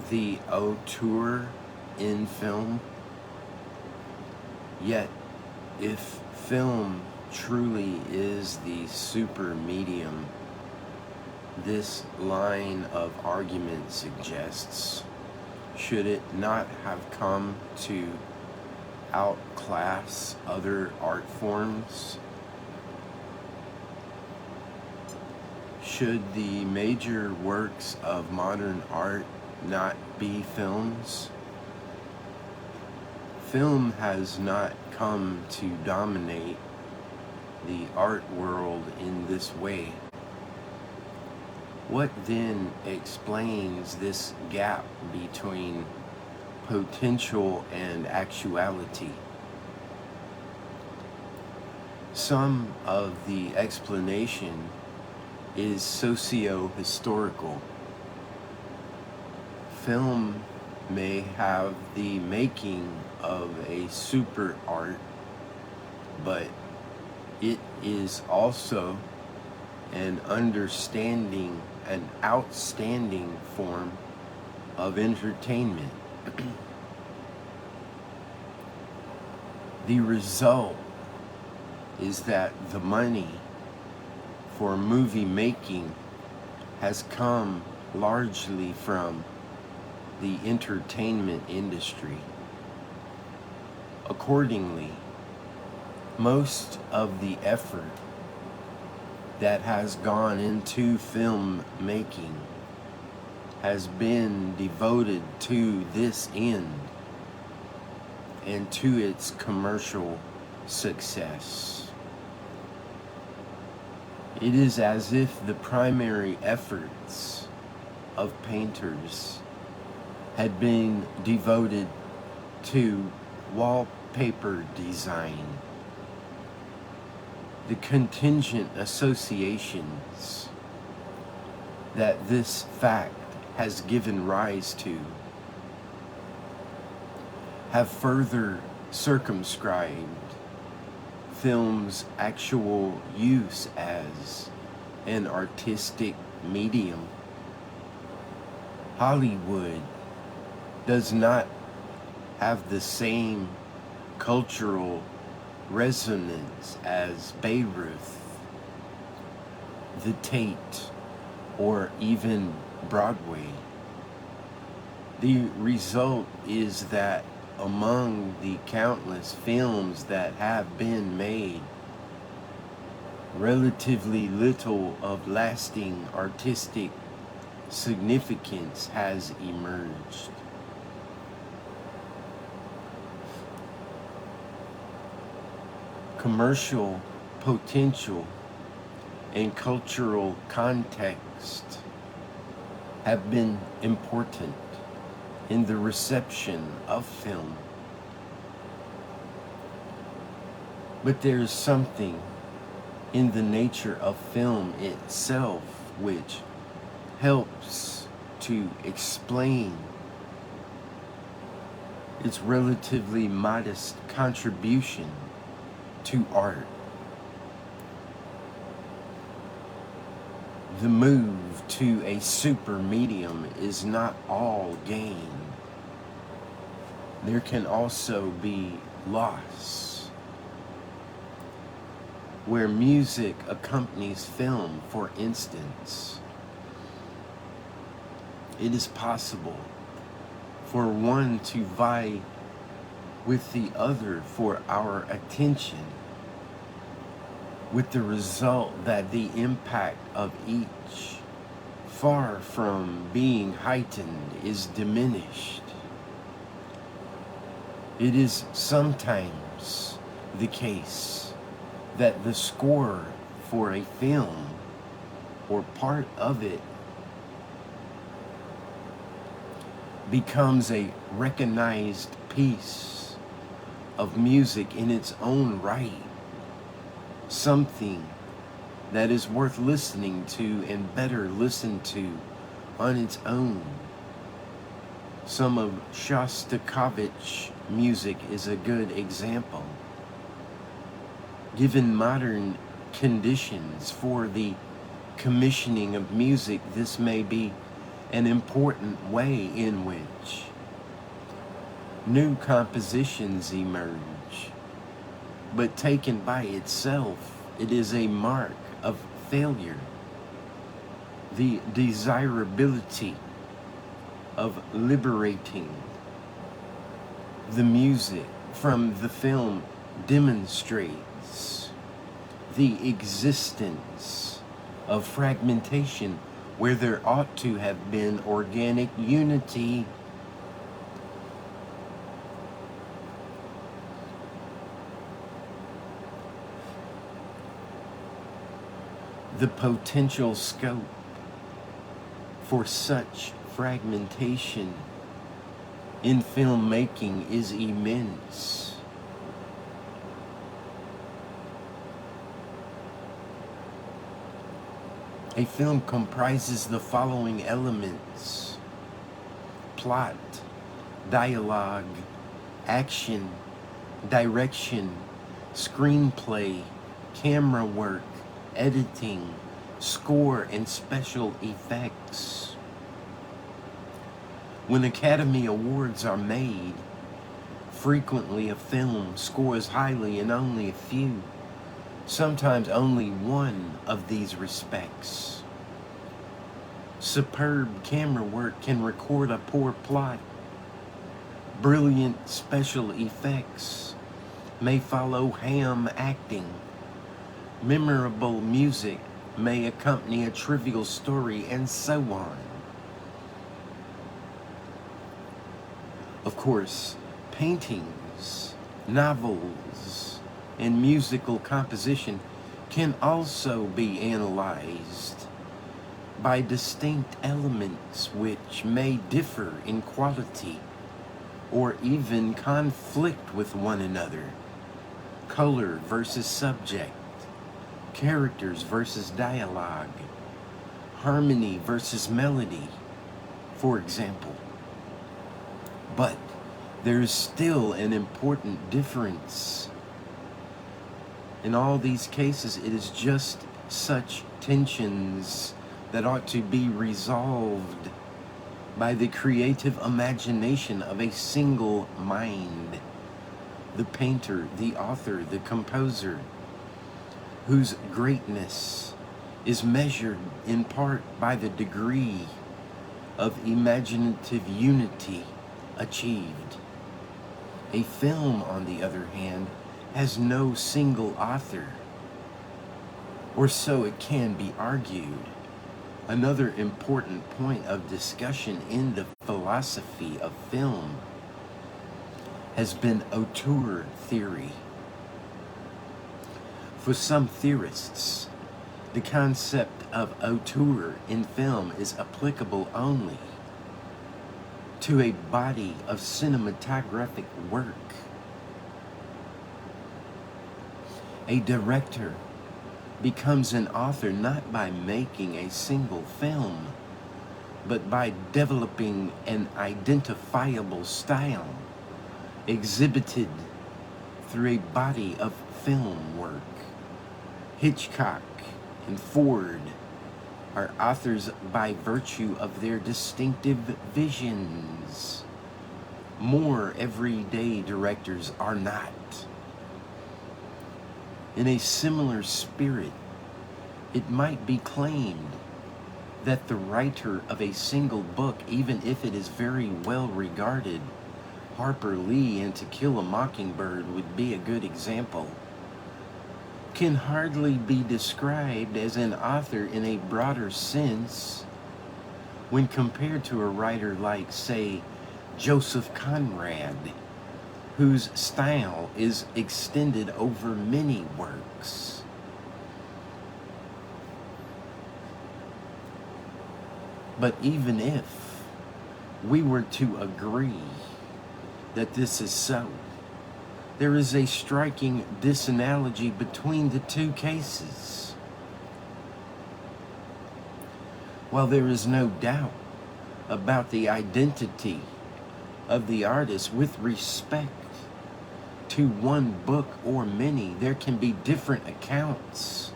the auteur in film. Yet, if film truly is the super medium this line of argument suggests, should it not have come to outclass other art forms? Should the major works of modern art not be films? Film has not come to dominate the art world in this way. What then explains this gap between potential and actuality? Some of the explanation is socio-historical. Film may have the making of a super art, but it is also an outstanding form of entertainment. The result is that the money for movie making has come largely from the entertainment industry. Accordingly, most of the effort that has gone into film making has been devoted to this end and to its commercial success. It is as if the primary efforts of painters had been devoted to wallpaper design. The contingent associations that this fact has given rise to have further circumscribed film's actual use as an artistic medium. Hollywood does not have the same cultural resonance as Bayreuth, the Tate, or even Broadway. The result is that among the countless films that have been made, relatively little of lasting artistic significance has emerged. Commercial potential and cultural context have been important in the reception of film. But there's something in the nature of film itself which helps to explain its relatively modest contribution to art. The move to a super medium is not all gain. There can also be loss. Where music accompanies film, for instance, it is possible for one to vie with the other for our attention, with the result that the impact of each, far from being heightened, is diminished. It is sometimes the case that the score for a film, or part of it, becomes a recognized piece of music in its own right, something that is worth listening to and better listened to on its own. Some of Shostakovich music is a good example. Given modern conditions for the commissioning of music, this may be an important way in which new compositions emerge, but taken by itself, it is a mark of failure. The desirability of liberating the music from the film demonstrates the existence of fragmentation where there ought to have been organic unity. The potential scope for such fragmentation in filmmaking is immense. A film comprises the following elements: plot, dialogue, action, direction, screenplay, camera work, editing, score, and special effects. When Academy Awards are made, frequently a film scores highly in only a few, sometimes only one of these respects. Superb camera work can record a poor plot. Brilliant special effects may follow ham acting. Memorable music may accompany a trivial story, and so on. Of course, paintings, novels, and musical composition can also be analyzed by distinct elements which may differ in quality or even conflict with one another. Color versus subject, characters versus dialogue, harmony versus melody, for example. But there is still an important difference. In all these cases, it is just such tensions that ought to be resolved by the creative imagination of a single mind. The painter, the author, the composer, whose greatness is measured in part by the degree of imaginative unity achieved. A film, on the other hand, has no single author, or so it can be argued. Another important point of discussion in the philosophy of film has been auteur theory. For some theorists, the concept of auteur in film is applicable only to a body of cinematographic work. A director becomes an author not by making a single film, but by developing an identifiable style exhibited through a body of film work. Hitchcock and Ford are authors by virtue of their distinctive visions. More everyday directors are not. In a similar spirit, it might be claimed that the writer of a single book, even if it is very well regarded, Harper Lee and To Kill a Mockingbird would be a good example, can hardly be described as an author in a broader sense when compared to a writer like, say, Joseph Conrad, whose style is extended over many works. But even if we were to agree that this is so, there is a striking disanalogy between the two cases. While there is no doubt about the identity of the artist with respect to one book or many, there can be different accounts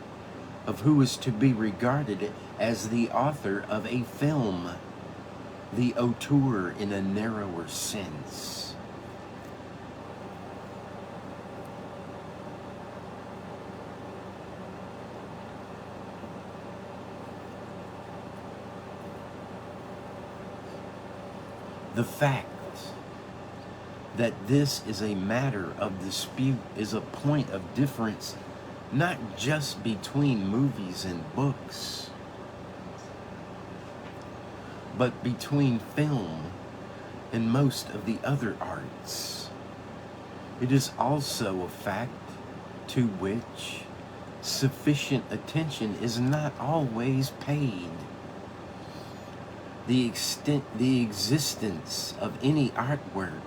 of who is to be regarded as the author of a film. the auteur in a narrower sense. The fact that this is a matter of dispute is a point of difference, not just between movies and books, but between film and most of the other arts. It is also a fact to which sufficient attention is not always paid. The existence of any artwork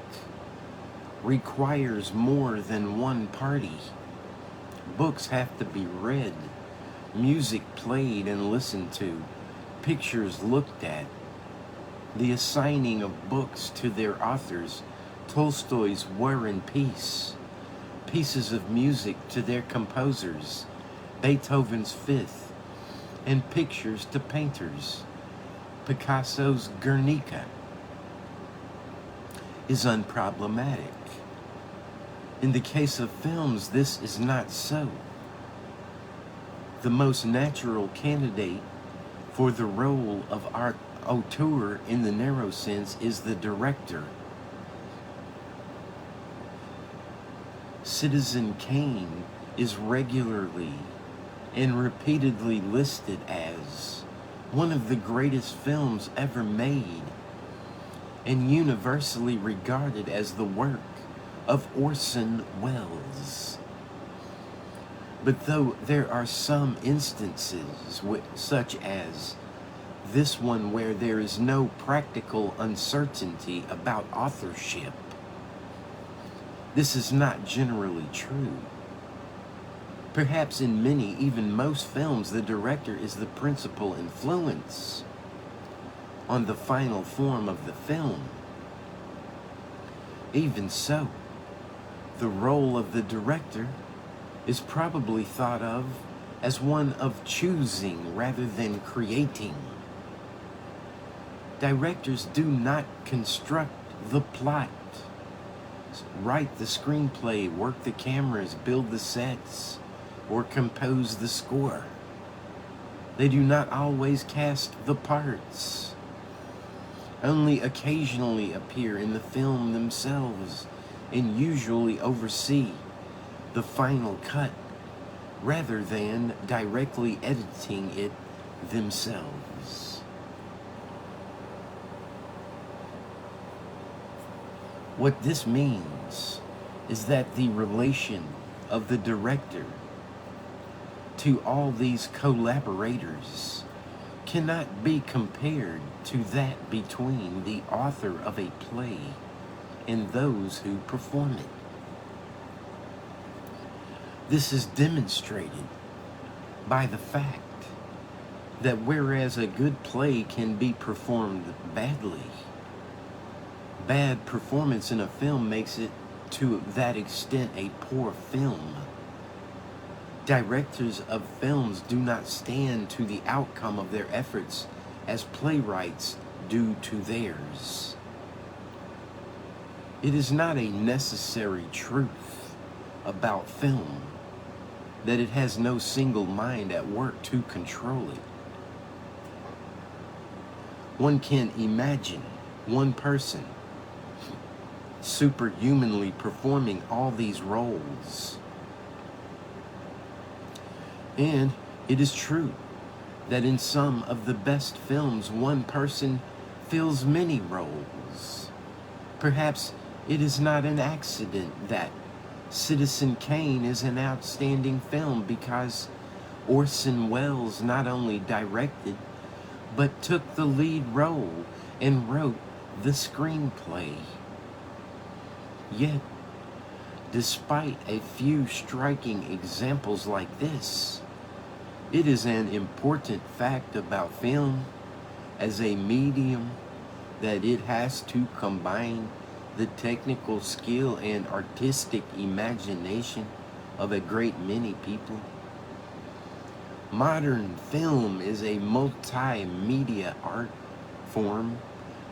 requires more than one party. Books have to be read, music played and listened to, pictures looked at. The assigning of books to their authors, Tolstoy's War and Peace, pieces of music to their composers, Beethoven's Fifth, and pictures to painters, Picasso's Guernica, is unproblematic. In the case of films, this is not so. The most natural candidate for the role of auteur in the narrow sense is the director. Citizen Kane is regularly and repeatedly listed as one of the greatest films ever made and universally regarded as the work of Orson Welles. But though there are some instances such as this one where there is no practical uncertainty about authorship, this is not generally true. Perhaps in many, even most films, the director is the principal influence on the final form of the film. Even so, the role of the director is probably thought of as one of choosing rather than creating. Directors do not construct the plot, write the screenplay, work the cameras, build the sets, or compose the score. They do not always cast the parts, only occasionally appear in the film themselves, and usually oversee the final cut rather than directly editing it themselves. What this means is that the relation of the director to all these collaborators cannot be compared to that between the author of a play and those who perform it. This is demonstrated by the fact that whereas a good play can be performed badly, bad performance in a film makes it to that extent a poor film. Directors of films do not stand to the outcome of their efforts as playwrights do to theirs. It is not a necessary truth about film that it has no single mind at work to control it. One can imagine one person superhumanly performing all these roles. And it is true that in some of the best films, one person fills many roles. Perhaps it is not an accident that Citizen Kane is an outstanding film because Orson Welles not only directed, but took the lead role and wrote the screenplay. Yet, despite a few striking examples like this, it is an important fact about film as a medium that it has to combine the technical skill and artistic imagination of a great many people. Modern film is a multimedia art form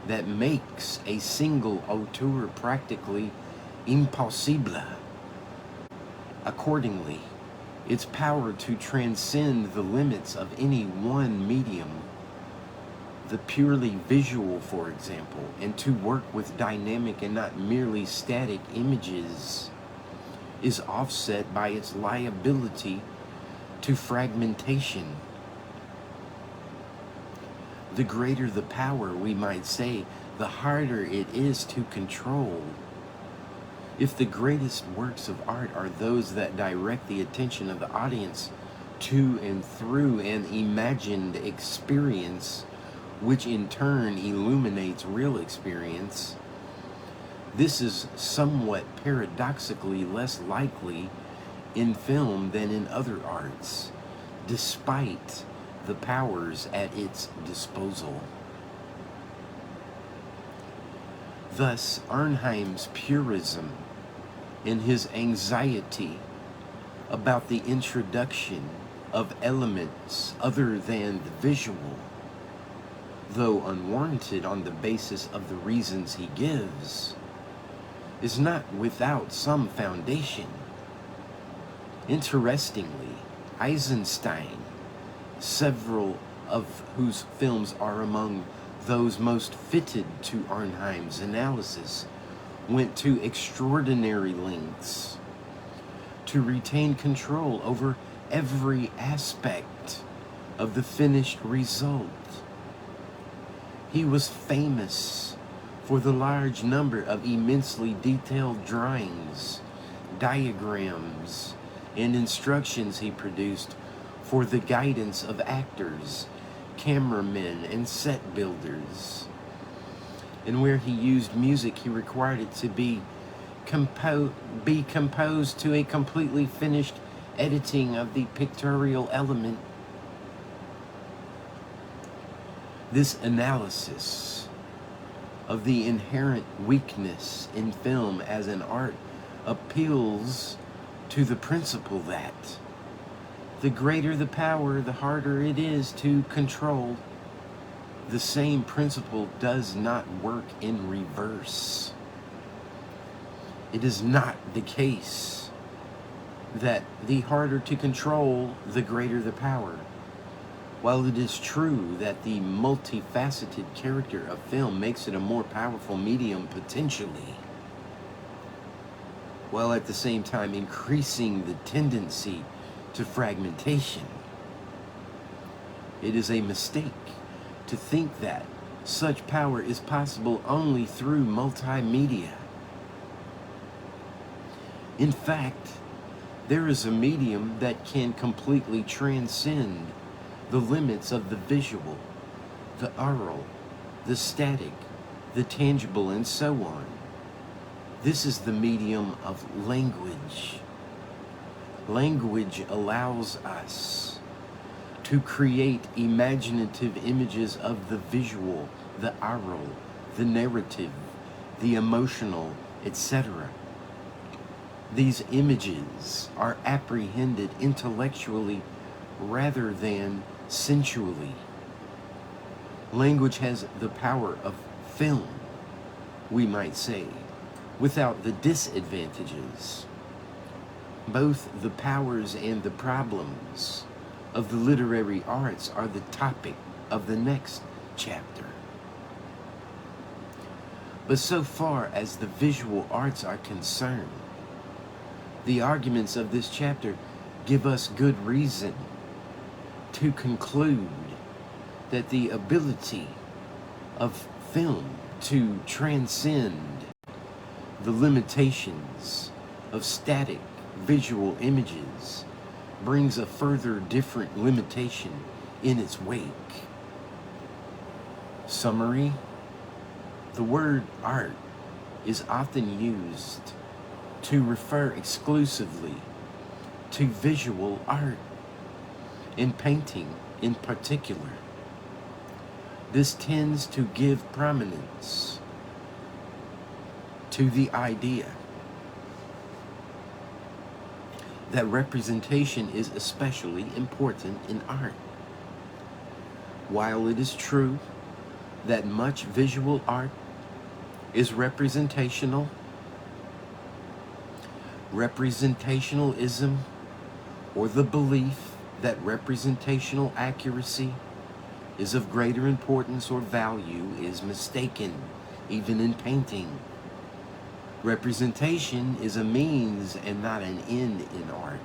that makes a single auteur practically impossible. Accordingly, its power to transcend the limits of any one medium, the purely visual, for example, and to work with dynamic and not merely static images, is offset by its liability to fragmentation. The greater the power, we might say, the harder it is to control. If the greatest works of art are those that direct the attention of the audience to and through an imagined experience, which in turn illuminates real experience, this is somewhat paradoxically less likely in film than in other arts, despite the powers at its disposal. Thus, Arnheim's purism and his anxiety about the introduction of elements other than the visual, though unwarranted on the basis of the reasons he gives, is not without some foundation. Interestingly, Eisenstein, several of whose films are among those most fitted to Arnheim's analysis, went to extraordinary lengths to retain control over every aspect of the finished result. He was famous for the large number of immensely detailed drawings, diagrams, and instructions he produced for the guidance of actors, cameramen, and set builders. And where he used music, he required it to be composed to a completely finished editing of the pictorial element. This analysis of the inherent weakness in film as an art appeals to the principle that the greater the power, the harder it is to control. The same principle does not work in reverse. It is not the case that the harder to control, the greater the power. While it is true that the multifaceted character of film makes it a more powerful medium potentially, while at the same time increasing the tendency to fragmentation, it is a mistake to think that such power is possible only through multimedia. In fact, there is a medium that can completely transcend the limits of the visual, the aural, the static, the tangible, and so on. This is the medium of language. Language allows us to create imaginative images of the visual, the aural, the narrative, the emotional, etc. These images are apprehended intellectually rather than sensually. Language has the power of film, we might say, without the disadvantages. Both the powers and the problems of the literary arts are the topic of the next chapter. But so far as the visual arts are concerned, the arguments of this chapter give us good reason to conclude that the ability of film to transcend the limitations of static visual images brings a further different limitation in its wake. Summary: the word art is often used to refer exclusively to visual art, and painting in particular. This tends to give prominence to the idea that representation is especially important in art. While it is true that much visual art is representational. Representationalism, or the belief that representational accuracy is of greater importance or value, is mistaken, even in painting. Representation is a means and not an end in art.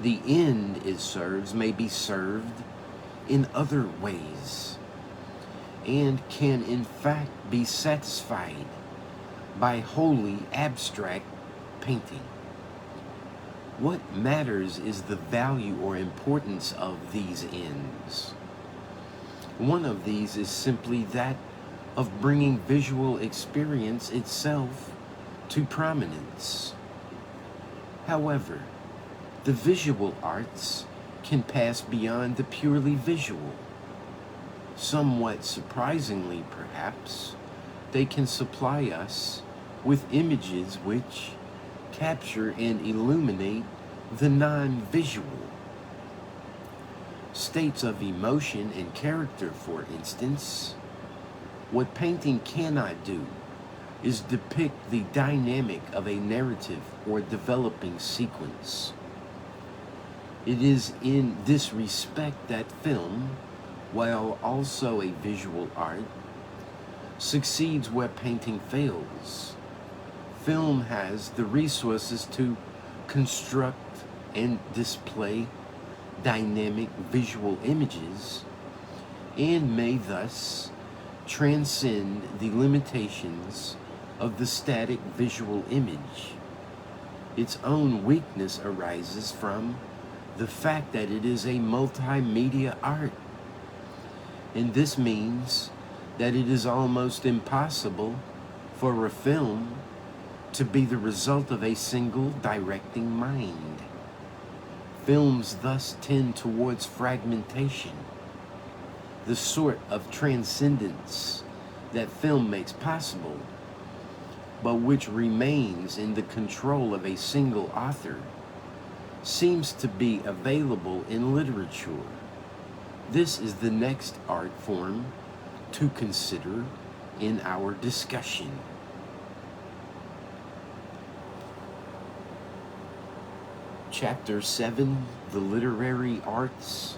The end it serves may be served in other ways, and can in fact be satisfied by wholly abstract painting. What matters is the value or importance of these ends. One of these is simply that of bringing visual experience itself to prominence. However, the visual arts can pass beyond the purely visual. Somewhat surprisingly, perhaps, they can supply us with images which capture and illuminate the non-visual. States of emotion and character, for instance. What painting cannot do is depict the dynamic of a narrative or developing sequence. It is in this respect that film, while also a visual art, succeeds where painting fails. Film has the resources to construct and display dynamic visual images, and may thus transcend the limitations of the static visual image. Its own weakness arises from the fact that it is a multimedia art, and this means that it is almost impossible for a film to be the result of a single directing mind. Films thus tend towards fragmentation, the sort of transcendence that film makes possible, but which remains in the control of a single author, seems to be available in literature. This is the next art form to consider in our discussion. Chapter 7, The Literary Arts.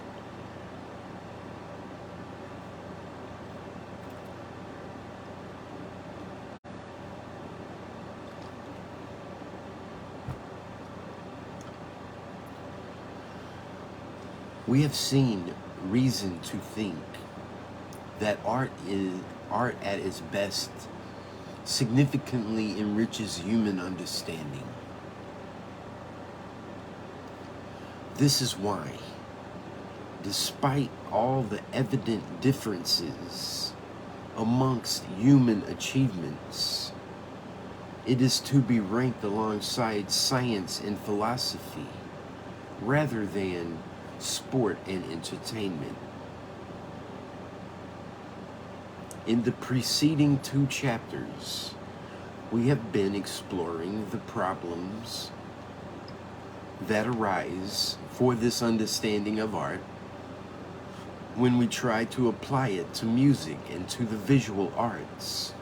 We have seen reason to think that art at its best significantly enriches human understanding. This is why, despite all the evident differences amongst human achievements, it is to be ranked alongside science and philosophy rather than sport and entertainment. In the preceding 2 chapters, we have been exploring the problems that arise for this understanding of art when we try to apply it to music and to the visual arts.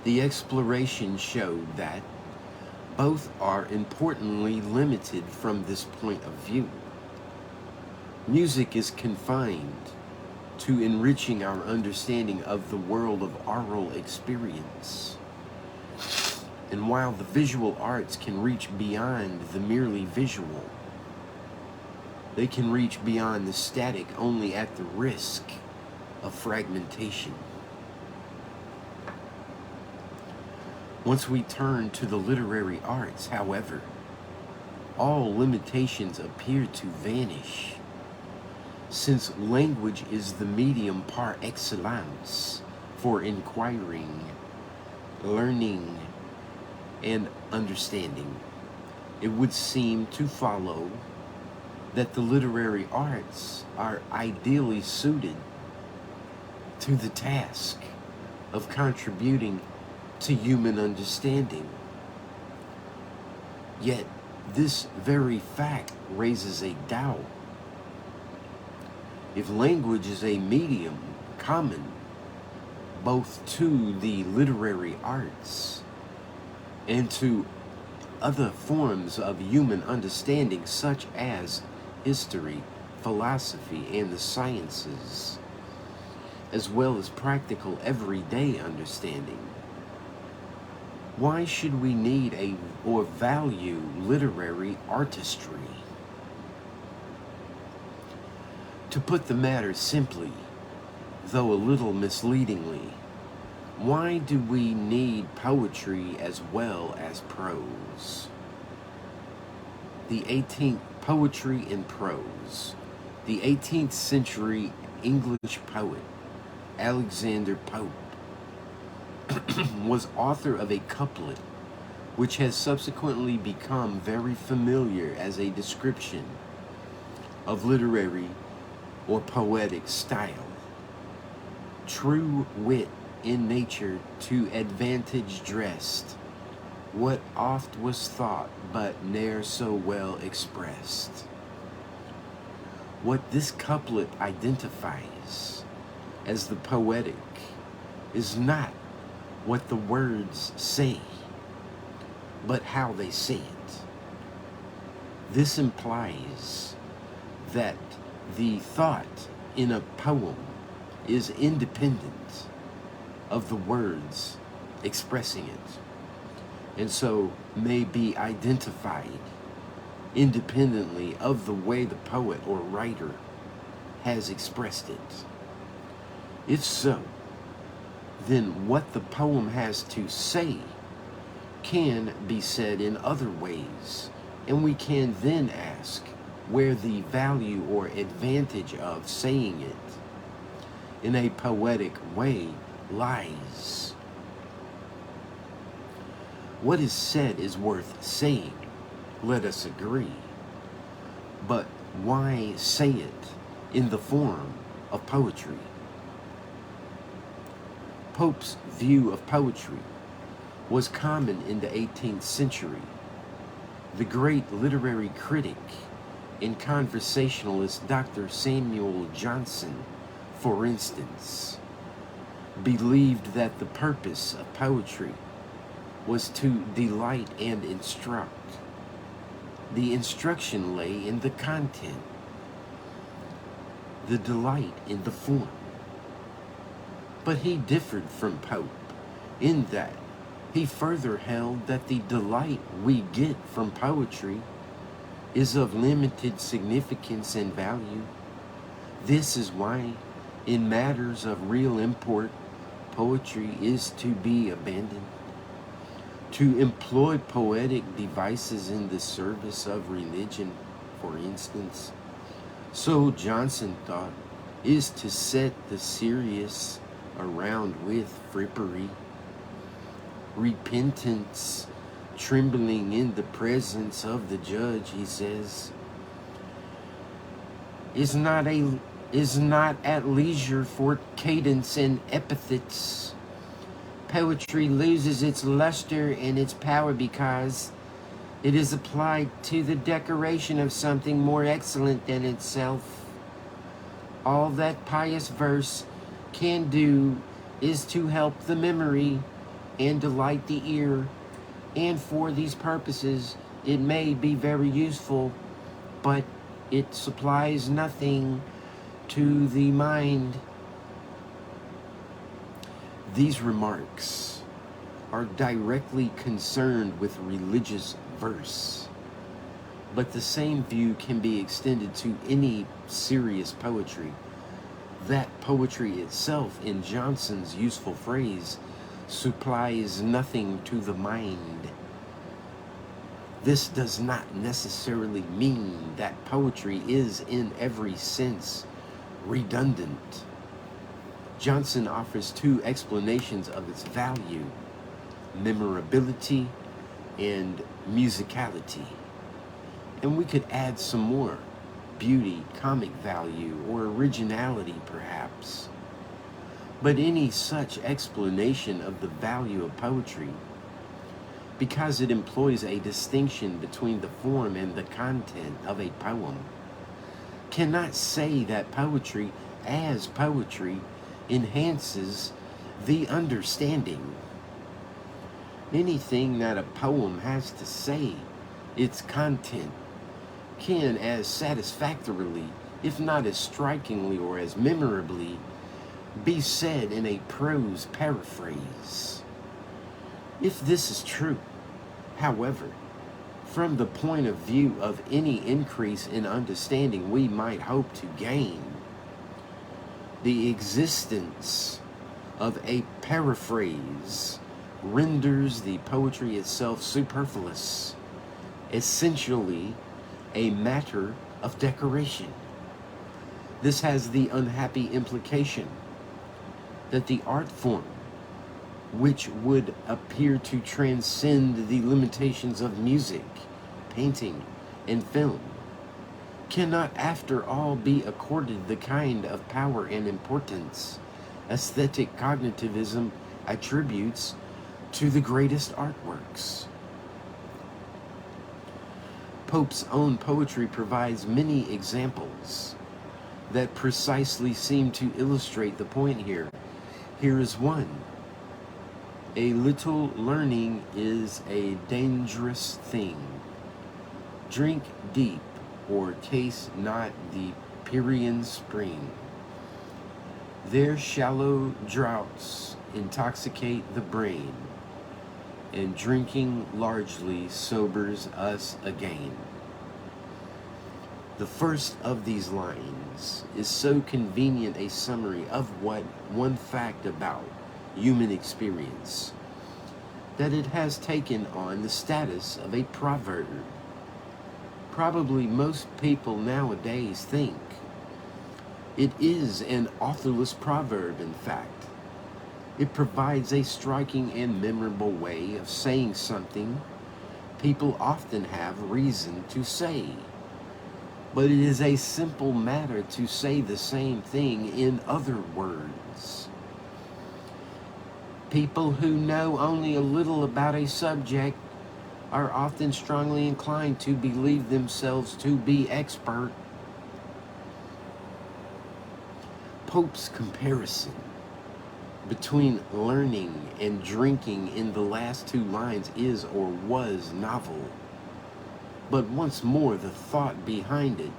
The exploration showed that both are importantly limited from this point of view. Music is confined to enriching our understanding of the world of aural experience. And while the visual arts can reach beyond the merely visual, they can reach beyond the static only at the risk of fragmentation. Once we turn to the literary arts, however, all limitations appear to vanish, since language is the medium par excellence for inquiring, learning, and understanding. It would seem to follow that the literary arts are ideally suited to the task of contributing to human understanding. Yet this very fact raises a doubt. If language is a medium common both to the literary arts and to other forms of human understanding, such as history, philosophy, and the sciences, as well as practical everyday understanding, why should we need or value literary artistry? To put the matter simply, though a little misleadingly, why do we need poetry as well as prose? The 18th poetry and prose. The 18th century English poet Alexander Pope was author of a couplet which has subsequently become very familiar as a description of literary or poetic style. True wit in nature to advantage dressed, what oft was thought but ne'er so well expressed. What this couplet identifies as the poetic is not what the words say, but how they say it. This implies that the thought in a poem is independent of the words expressing it, and so may be identified independently of the way the poet or writer has expressed it. If so, then what the poem has to say can be said in other ways, and we can then ask where the value or advantage of saying it in a poetic way lies. What is said is worth saying, let us agree. But why say it in the form of poetry? Pope's view of poetry was common in the 18th century. The great literary critic and conversationalist Dr. Samuel Johnson, for instance, believed that the purpose of poetry was to delight and instruct. The instruction lay in the content, the delight in the form. But he differed from Pope in that he further held that the delight we get from poetry is of limited significance and value. This is why, in matters of real import, poetry is to be abandoned. To employ poetic devices in the service of religion, for instance, so Johnson thought, is to set the serious around with frippery. Repentance, trembling in the presence of the judge, he says, is not at leisure for cadence and epithets. Poetry loses its luster and its power because it is applied to the decoration of something more excellent than itself. All that pious verse can do is to help the memory and delight the ear, and for these purposes it may be very useful, but it supplies nothing to the mind. These remarks are directly concerned with religious verse, but the same view can be extended to any serious poetry. That poetry itself, in Johnson's useful phrase, supplies nothing to the mind. This does not necessarily mean that poetry is in every sense redundant. Johnson offers two explanations of its value: memorability and musicality. And we could add some more: beauty, comic value, or originality perhaps. But any such explanation of the value of poetry, because it employs a distinction between the form and the content of a poem, cannot say that poetry as poetry enhances the understanding. Anything that a poem has to say, its content, can as satisfactorily, if not as strikingly or as memorably, be said in a prose paraphrase. If this is true, however, from the point of view of any increase in understanding we might hope to gain, the existence of a paraphrase renders the poetry itself superfluous, essentially a matter of decoration. This has the unhappy implication that the art form, which would appear to transcend the limitations of music, painting, and film, cannot after all be accorded the kind of power and importance aesthetic cognitivism attributes to the greatest artworks. Pope's own poetry provides many examples that precisely seem to illustrate the point here. Here is one. A little learning is a dangerous thing. Drink deep, or taste not the Pierian spring. Their shallow draughts intoxicate the brain, and drinking largely sobers us again. The first of these lines is so convenient a summary of one fact about human experience that it has taken on the status of a proverb. Probably most people nowadays think it is an authorless proverb. In fact, it provides a striking and memorable way of saying something people often have reason to say. But it is a simple matter to say the same thing in other words. People who know only a little about a subject are often strongly inclined to believe themselves to be expert. Pope's comparison between learning and drinking in the last two lines is or was novel. But once more, the thought behind it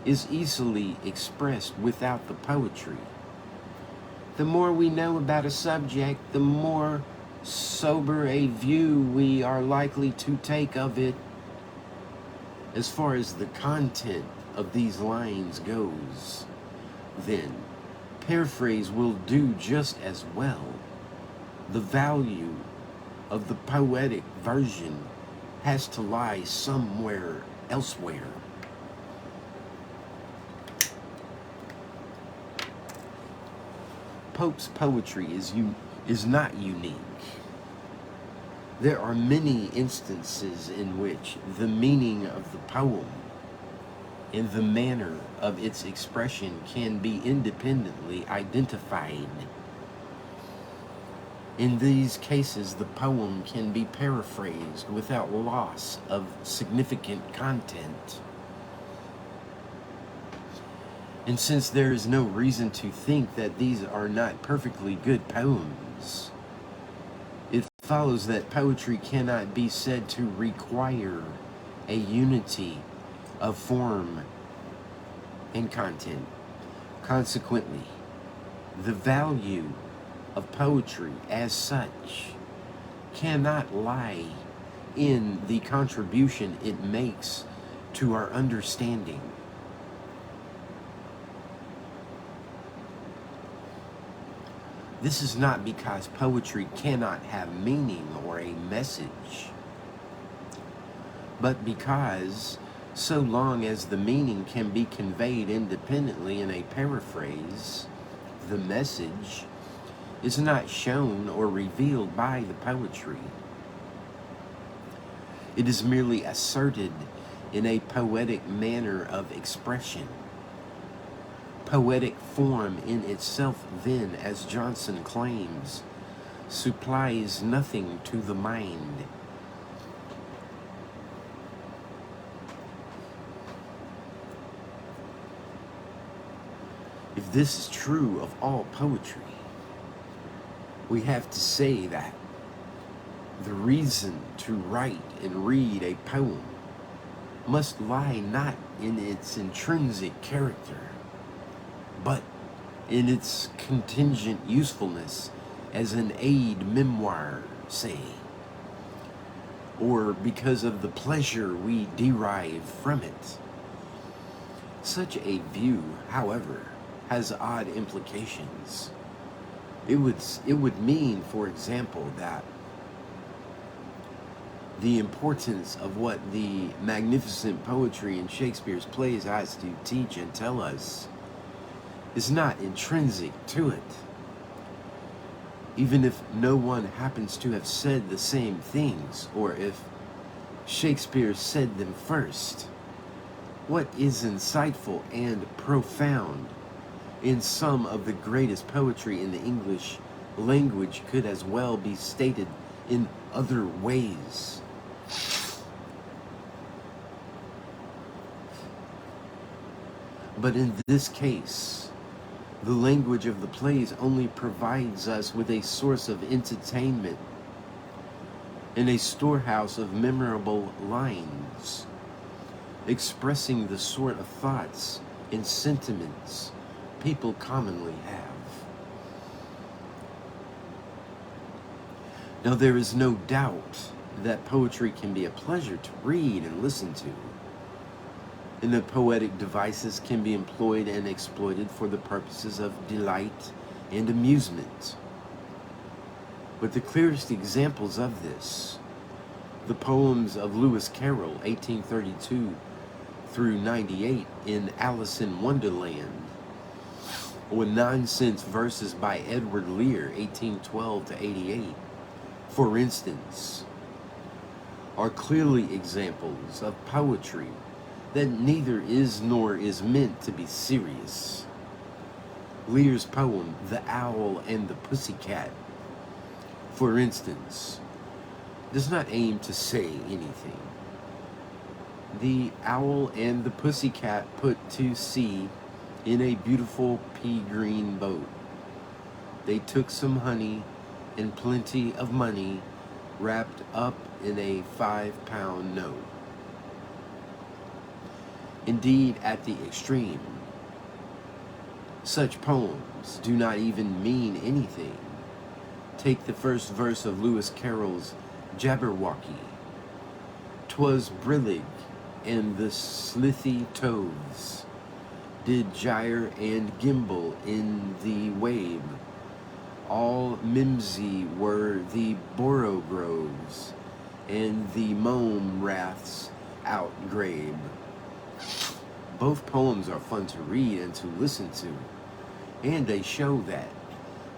is easily expressed without the poetry. The more we know about a subject, the more sober a view we are likely to take of it. As far as the content of these lines goes, then paraphrase will do just as well. The value of the poetic version has to lie somewhere elsewhere. Pope's poetry is not unique. There are many instances in which the meaning of the poem and the manner of its expression can be independently identified. In these cases, the poem can be paraphrased without loss of significant content. And since there is no reason to think that these are not perfectly good poems, it follows that poetry cannot be said to require a unity of form and content. Consequently, the value of poetry as such cannot lie in the contribution it makes to our understanding. This is not because poetry cannot have meaning or a message, but because so long as the meaning can be conveyed independently in a paraphrase, the message is not shown or revealed by the poetry. It is merely asserted in a poetic manner of expression. Poetic form in itself, then, as Johnson claims, supplies nothing to the mind. If this is true of all poetry, we have to say that the reason to write and read a poem must lie not in its intrinsic character, but in its contingent usefulness as an aid memoir, say, or because of the pleasure we derive from it. Such a view, however, has odd implications. It would mean, for example, that the importance of what the magnificent poetry in Shakespeare's plays has to teach and tell us is not intrinsic to it. Even if no one happens to have said the same things, or if Shakespeare said them first, what is insightful and profound in some of the greatest poetry in the English language could as well be stated in other ways. But in this case, the language of the plays only provides us with a source of entertainment and a storehouse of memorable lines, expressing the sort of thoughts and sentiments people commonly have. Now, there is no doubt that poetry can be a pleasure to read and listen to, and that poetic devices can be employed and exploited for the purposes of delight and amusement. But the clearest examples of this, the poems of Lewis Carroll, 1832 through 98, in Alice in Wonderland, or nonsense verses by Edward Lear, 1812 to 88, for instance, are clearly examples of poetry that neither is nor is meant to be serious. Lear's poem, The Owl and the Pussycat, for instance, does not aim to say anything. The owl and the pussycat put to sea in a beautiful pea-green boat. They took some honey and plenty of money wrapped up in a 5-pound note. Indeed, at the extreme, such poems do not even mean anything. Take the first verse of Lewis Carroll's Jabberwocky. "'Twas brillig, and the slithy toves did gyre and gimble in the wabe. All mimsy were the borogroves, and the mome raths outgrabe." Both poems are fun to read and to listen to, and they show that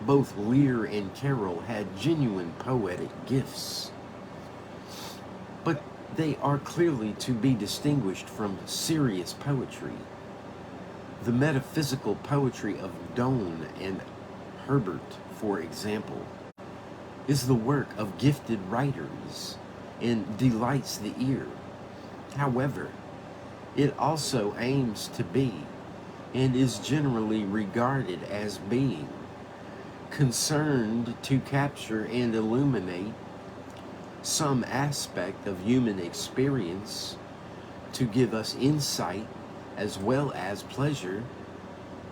both Lear and Carroll had genuine poetic gifts. But they are clearly to be distinguished from serious poetry. The metaphysical poetry of Donne and Herbert, for example, is the work of gifted writers and delights the ear. However, it also aims to be, and is generally regarded as being, concerned to capture and illuminate some aspect of human experience, to give us insight as well as pleasure.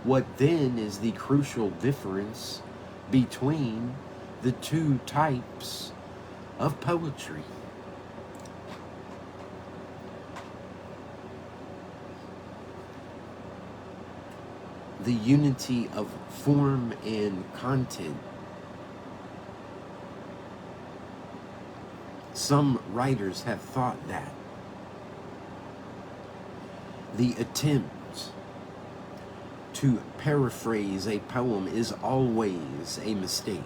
What then is the crucial difference between the two types of poetry? The unity of form and content. Some writers have thought that the attempt to paraphrase a poem is always a mistake.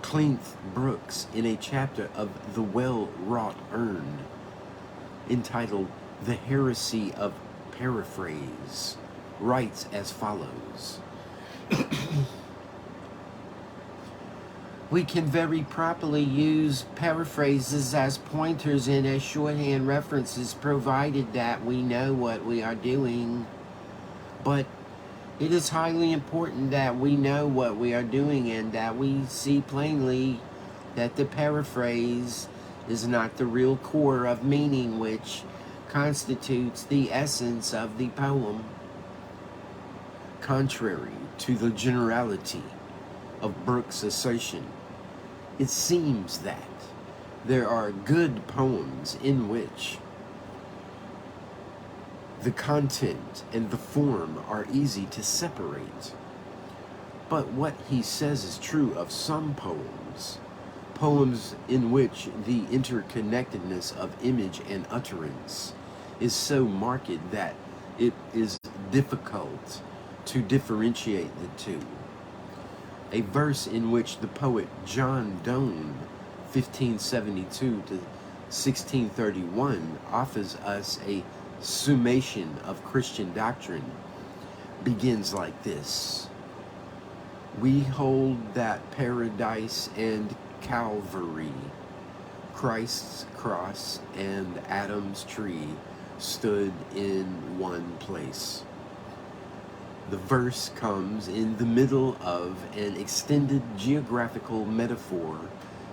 Cleanth Brooks, in a chapter of The Well-Wrought Urn, entitled The Heresy of Paraphrase, writes as follows. "We can very properly use paraphrases as pointers and as shorthand references, provided that we know what we are doing. But it is highly important that we know what we are doing and that we see plainly that the paraphrase is not the real core of meaning which constitutes the essence of the poem. Contrary to the generality of Brooks' assertion, it seems that there are good poems in which the content and the form are easy to separate. But what he says is true of some poems, poems in which the interconnectedness of image and utterance is so marked that it is difficult to differentiate the two. A verse in which the poet John Donne, 1572 to 1631, offers us a summation of Christian doctrine, begins like this: "We hold that paradise and Calvary, Christ's cross and Adam's tree stood in one place." The verse comes in the middle of an extended geographical metaphor,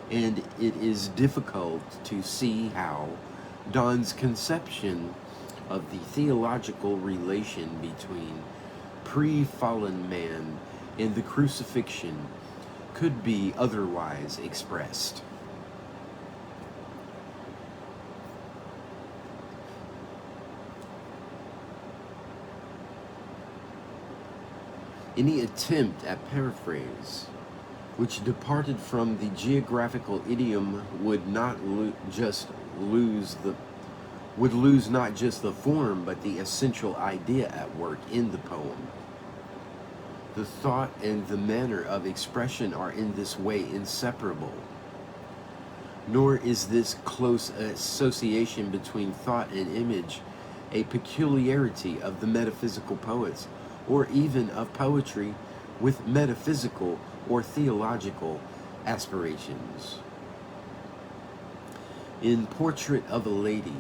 and it is difficult to see how Donne's conception of the theological relation between pre-fallen man and the crucifixion could be otherwise expressed. Any attempt at paraphrase which departed from the geographical idiom would lose not just the form but the essential idea at work in the poem. The thought and the manner of expression are in this way inseparable. Nor is this close association between thought and image a peculiarity of the metaphysical poets, or even of poetry with metaphysical or theological aspirations. In Portrait of a Lady,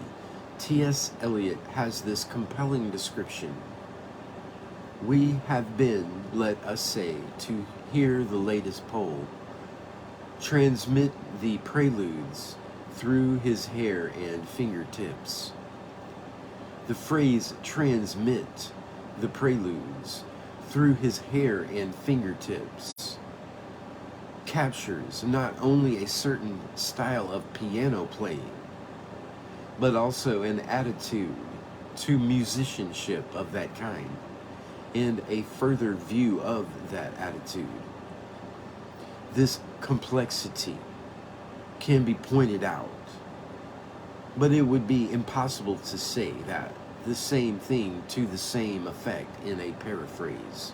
T.S. Eliot has this compelling description: "We have been, let us say, to hear the latest Pole transmit the preludes through his hair and fingertips." The phrase "transmit the preludes through his hair and fingertips" captures not only a certain style of piano playing, but also an attitude to musicianship of that kind, and a further view of that attitude. This complexity can be pointed out, but it would be impossible to say that the same thing to the same effect in a paraphrase.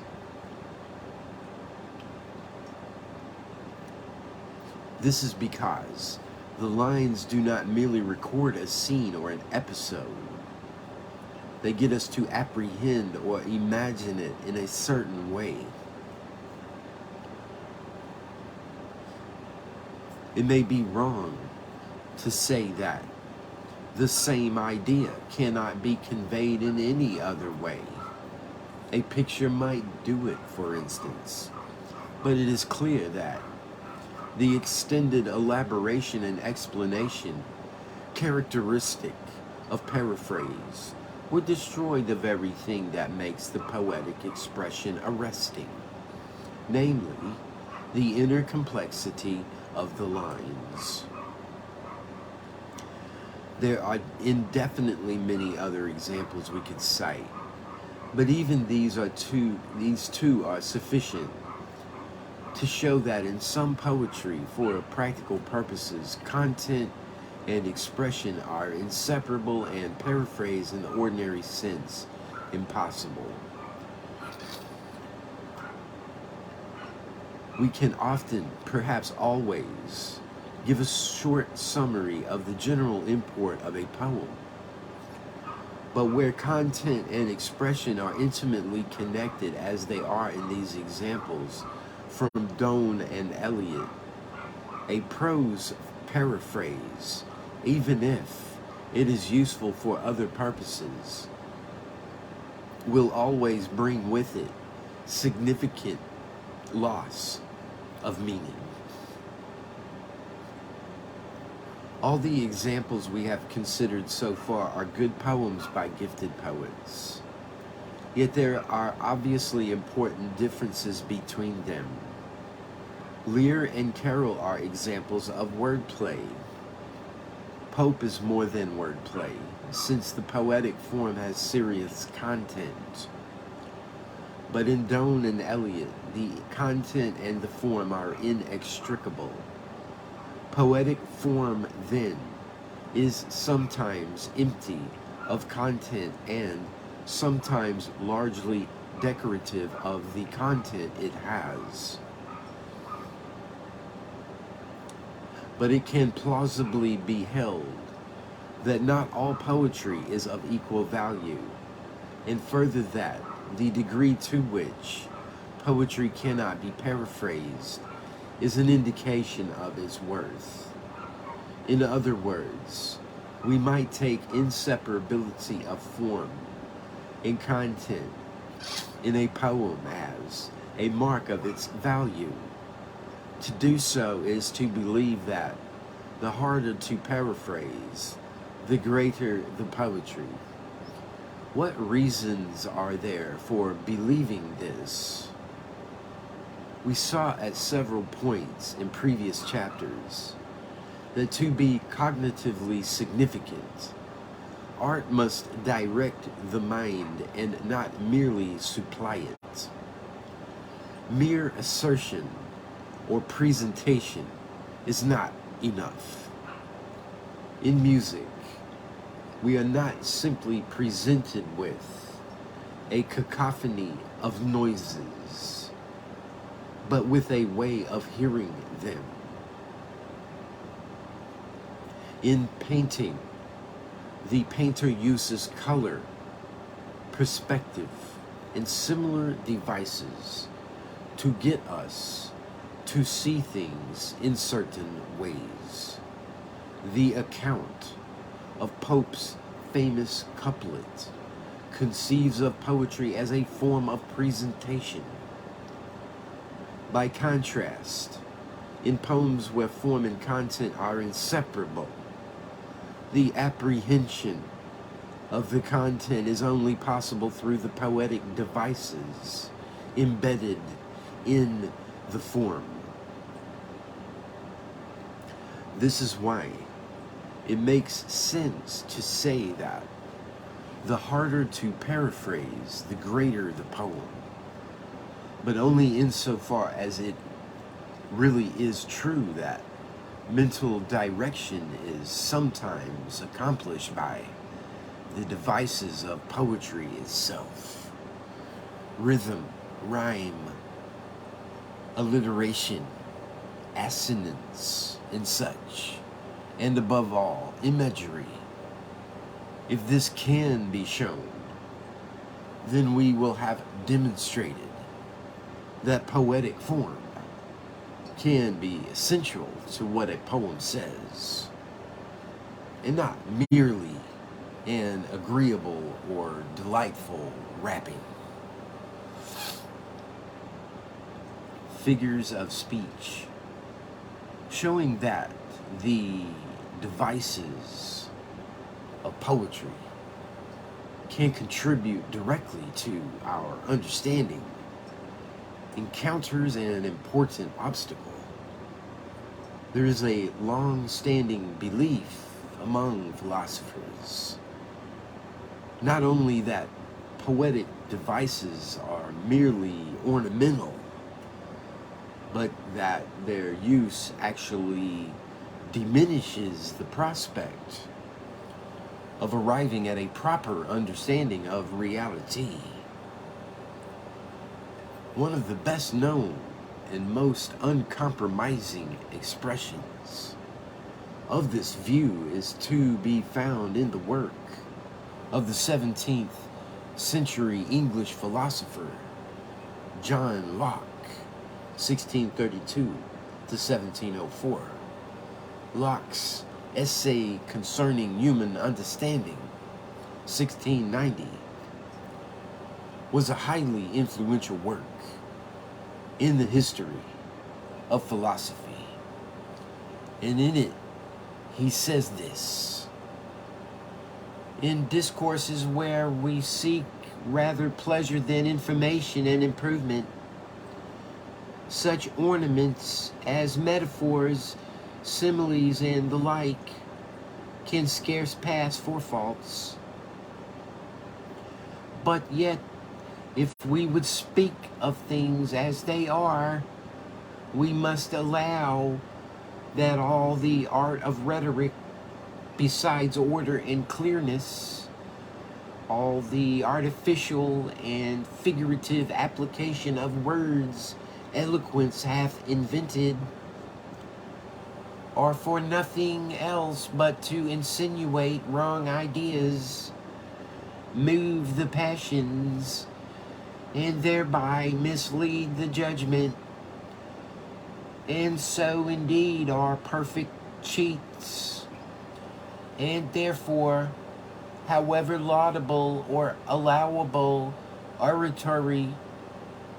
This is because the lines do not merely record a scene or an episode. They get us to apprehend or imagine it in a certain way. It may be wrong to say that the same idea cannot be conveyed in any other way. A picture might do it, for instance, but it is clear that the extended elaboration and explanation characteristic of paraphrase would destroy the very thing that makes the poetic expression arresting, namely, the inner complexity of the lines. There are indefinitely many other examples we could cite, but even these two are sufficient to show that in some poetry, for practical purposes, content and expression are inseparable, and paraphrase in the ordinary sense impossible. We can often, perhaps always, give a short summary of the general import of a poem. But where content and expression are intimately connected, as they are in these examples from Donne and Eliot, a prose paraphrase, even if it is useful for other purposes, will always bring with it significant loss of meaning. All the examples we have considered so far are good poems by gifted poets. Yet there are obviously important differences between them. Lear and Carroll are examples of wordplay. Pope is more than wordplay, since the poetic form has serious content. But in Donne and Eliot, the content and the form are inextricable. Poetic form, then, is sometimes empty of content and sometimes largely decorative of the content it has. But it can plausibly be held that not all poetry is of equal value, and further that the degree to which poetry cannot be paraphrased is an indication of its worth. In other words, we might take inseparability of form and content in a poem as a mark of its value. To do so is to believe that the harder to paraphrase, the greater the poetry. What reasons are there for believing this? We saw at several points in previous chapters that to be cognitively significant, art must direct the mind and not merely supply it. Mere assertion or presentation is not enough. In music, we are not simply presented with a cacophony of noises, but with a way of hearing them. In painting, the painter uses color, perspective, and similar devices to get us to see things in certain ways. The account of Pope's famous couplet conceives of poetry as a form of presentation. By contrast, in poems where form and content are inseparable, the apprehension of the content is only possible through the poetic devices embedded in the form. This is why it makes sense to say that the harder to paraphrase, the greater the poem, but only insofar as it really is true that mental direction is sometimes accomplished by the devices of poetry itself. Rhythm, rhyme, alliteration, assonance, and such. And above all, imagery. If this can be shown, then we will have demonstrated that poetic form can be essential to what a poem says, and not merely an agreeable or delightful wrapping. Figures of speech, showing that the devices of poetry can contribute directly to our understanding, encounters an important obstacle. There is a long-standing belief among philosophers, not only that poetic devices are merely ornamental, but that their use actually diminishes the prospect of arriving at a proper understanding of reality. One of the best known and most uncompromising expressions of this view is to be found in the work of the 17th century English philosopher John Locke, 1632 to 1704. Locke's Essay Concerning Human Understanding, 1690, was a highly influential work in the history of philosophy. And in it, he says this: in discourses where we seek rather pleasure than information and improvement, such ornaments as metaphors, similes, and the like can scarce pass for faults. But yet, if we would speak of things as they are, we must allow that all the art of rhetoric, besides order and clearness, all the artificial and figurative application of words eloquence hath invented, are for nothing else but to insinuate wrong ideas, move the passions, and thereby mislead the judgment, and so indeed are perfect cheats. And therefore, however laudable or allowable oratory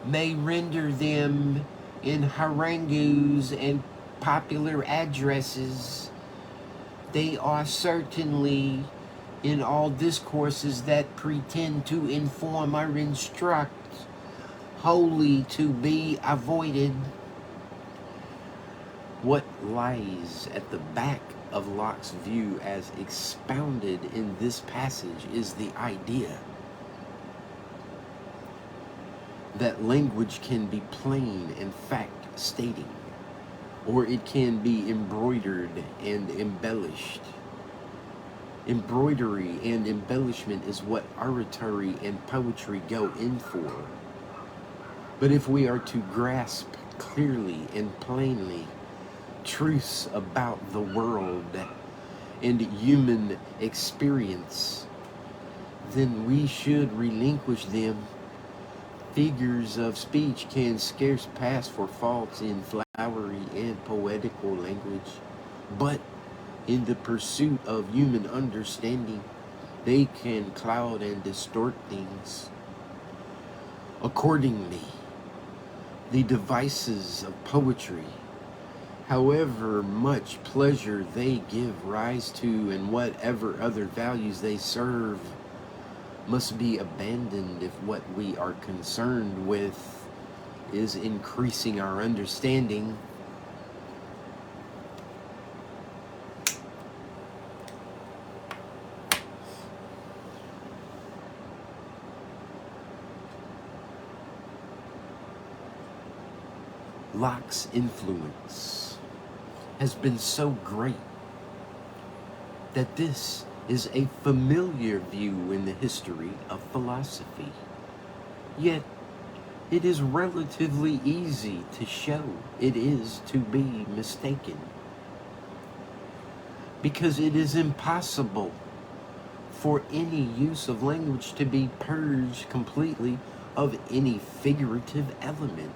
may render them in harangues and popular addresses, they are certainly, in all discourses that pretend to inform or instruct, wholly to be avoided. What lies at the back of Locke's view as expounded in this passage is the idea that language can be plain and fact-stating, or it can be embroidered and embellished. Embroidery and embellishment is what oratory and poetry go in for. But if we are to grasp clearly and plainly truths about the world and human experience, then we should relinquish them. Figures of speech can scarce pass for faults in flowery and poetical language, but in the pursuit of human understanding, they can cloud and distort things. Accordingly, the devices of poetry, however much pleasure they give rise to and whatever other values they serve, must be abandoned if what we are concerned with is increasing our understanding. Locke's influence has been so great that this is a familiar view in the history of philosophy. Yet, it is relatively easy to show it is to be mistaken, because it is impossible for any use of language to be purged completely of any figurative element.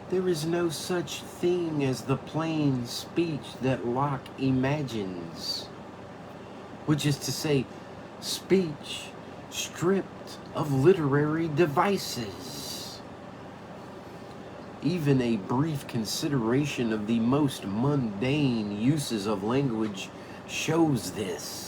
There is no such thing as the plain speech that Locke imagines, which is to say, speech stripped of literary devices. Even a brief consideration of the most mundane uses of language shows this.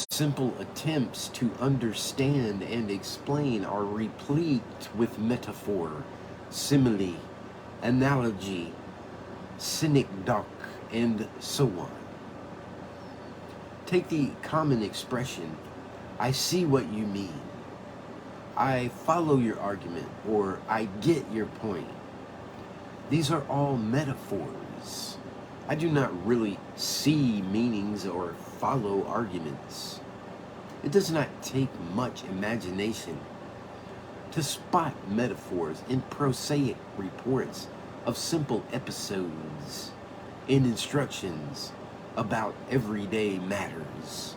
Simple attempts to understand and explain are replete with metaphor, simile, analogy, synecdoche, and so on. Take the common expression, "I see what you mean," "I follow your argument," or "I get your point." These are all metaphors. I do not really see meanings or follow arguments. It does not take much imagination to spot metaphors in prosaic reports of simple episodes and instructions about everyday matters.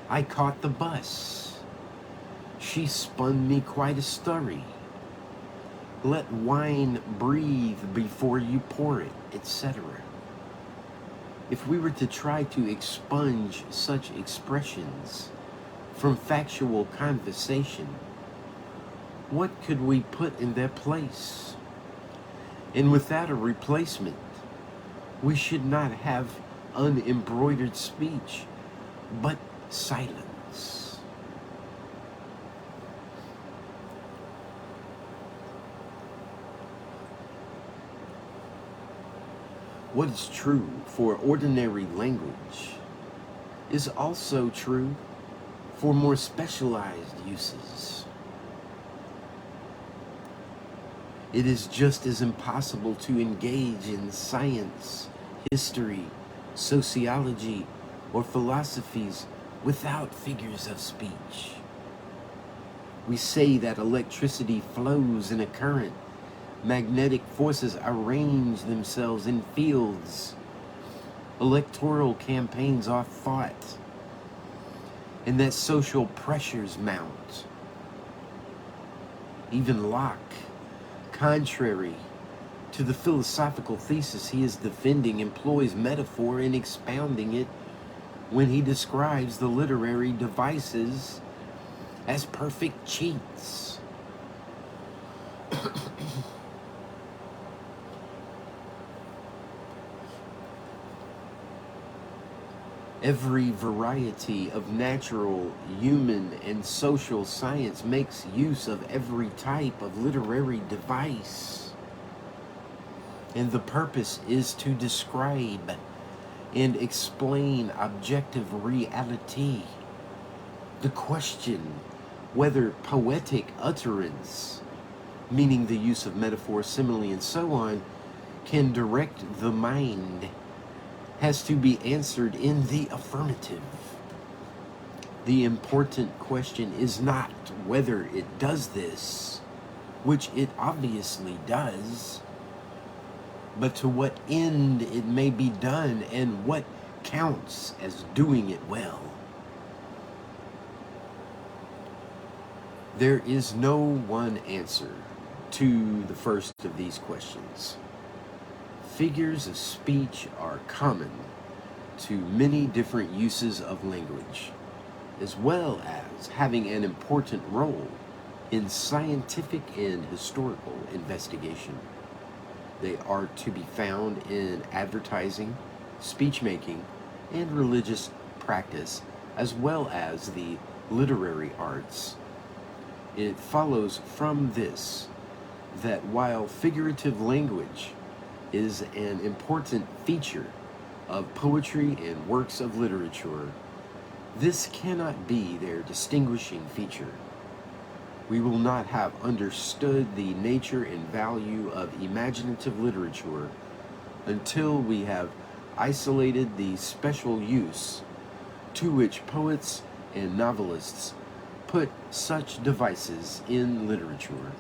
I caught the bus. She spun me quite a story. Let wine breathe before you pour it, etc. If we were to try to expunge such expressions from factual conversation, what could we put in their place? And without a replacement, we should not have unembroidered speech, but silence. What is true for ordinary language is also true for more specialized uses. It is just as impossible to engage in science, history, sociology, or philosophies without figures of speech. We say that electricity flows in a current. Magnetic forces arrange themselves in fields. Electoral campaigns are fought. And that social pressures mount. Even Locke, contrary to the philosophical thesis he is defending, employs metaphor in expounding it when he describes the literary devices as perfect cheats. Every variety of natural, human, and social science makes use of every type of literary device. And the purpose is to describe and explain objective reality. The question whether poetic utterance, meaning the use of metaphor, simile, and so on, can direct the mind, has to be answered in the affirmative. The important question is not whether it does this, which it obviously does, but to what end it may be done and what counts as doing it well. There is no one answer to the first of these questions. Figures of speech are common to many different uses of language, as well as having an important role in scientific and historical investigation. They are to be found in advertising, speech making, and religious practice, as well as the literary arts. It follows from this that while figurative language is an important feature of poetry and works of literature, this cannot be their distinguishing feature. We will not have understood the nature and value of imaginative literature until we have isolated the special use to which poets and novelists put such devices in literature.